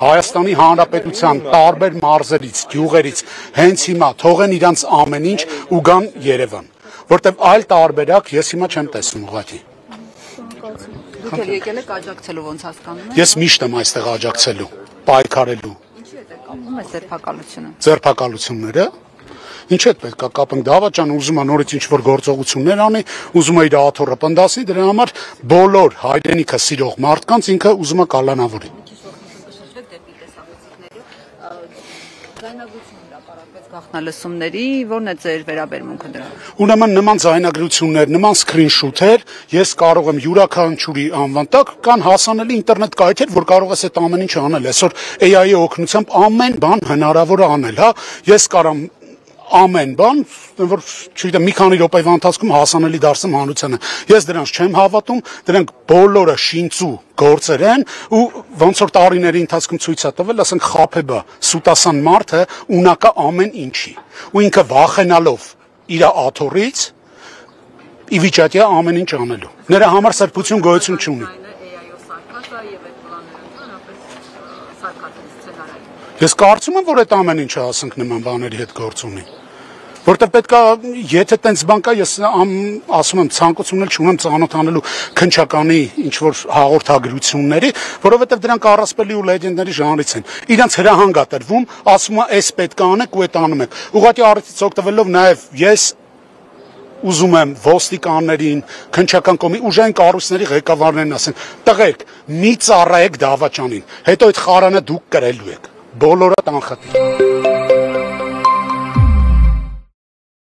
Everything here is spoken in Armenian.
Հայաստանի Հանրապետության տարբեր մարզերից, գյուղերից հենց հիմա թողեն իրանց ամեն ինչ ու գան Երևան, որտեվ այլ տարբերակ ես հիմա չեմ տեսնում ուղղակի։ Դուք էլ եկել եք աջակցելու, ոնց հասկանում եք։ Ես միշտ եմ այստեղ աջակցելու, պայքարելու։ Ինչի՞ է կապվում է ձերբակալությունը։ Ձերբակալությունները։ Ինչ է պետք է կապենք, Դավաճանը ուզում է նորից ինչ-որ գործողություններ անի, ուզում է իր աթոռը պնդասի, դրա համար բոլոր հայրենիքը սիրող մարդկանց ինքը ուզում է կալանավորի։ Գաղտնալսումների, ո՞րն է ձեր վերաբերմունքը դրան։ Ուրեմն նման ձայնագրություններ, նման սկրինշութեր ես կարող եմ յուրաքանչյուրի անվան տակ կան հասանելի ինտերնետ կայքեր, որ կարող ես այդ ամեն ինչը անել։ Այսօր AI-ի օգնությամբ ամեն բան հնարավոր է անել, հա։ Ես կարամ ամեն բան, որ չգիտեմ, մի քանի րոպեվա ընթացքում հասանելի դարձնեմ հանրությանը։ Ես դրանց չեմ հավատում, դրանք բոլորը շինծու գործեր են ու ոնց որ տարիների ընթացքում ցույց է տվել, ասենք Խաբեբը, սուտասան մարդը ունակա ամեն ինչի։ Ու ինքը վախենալով իր աթոռից ի վիճակի է ամեն ինչ անելու։ Նրա համար սրբություն գոյություն չունի։ Ես կարծում եմ, որ այդ ամեն ինչը ասենք նման բաների հետ գործ ունի։ Որտեվ պետք է, եթե տենց բան կա, ես ասում եմ ցանկություն էլ չունեմ ծանոթանելու քնչականի ինչ-որ հաղորդագրությունների, որովհետև դրանք առասպելի ու լեգենդների ժանրից են։ Իրանց հրահանգ է տրվում, ասում է, էս պետք է անեք ու այդ անում եք։ Ուղղակի առիթից օգտվելով նաև ես ուզում եմ ոստիկաններին, քնչական կոմի ուժային կառույցների ղեկավարներին ասեն, տղեկ, մի ծառայեք Դավաճանին, հետո այդ խարանը դուք կրելու եք։ Բոլորը տանխտի։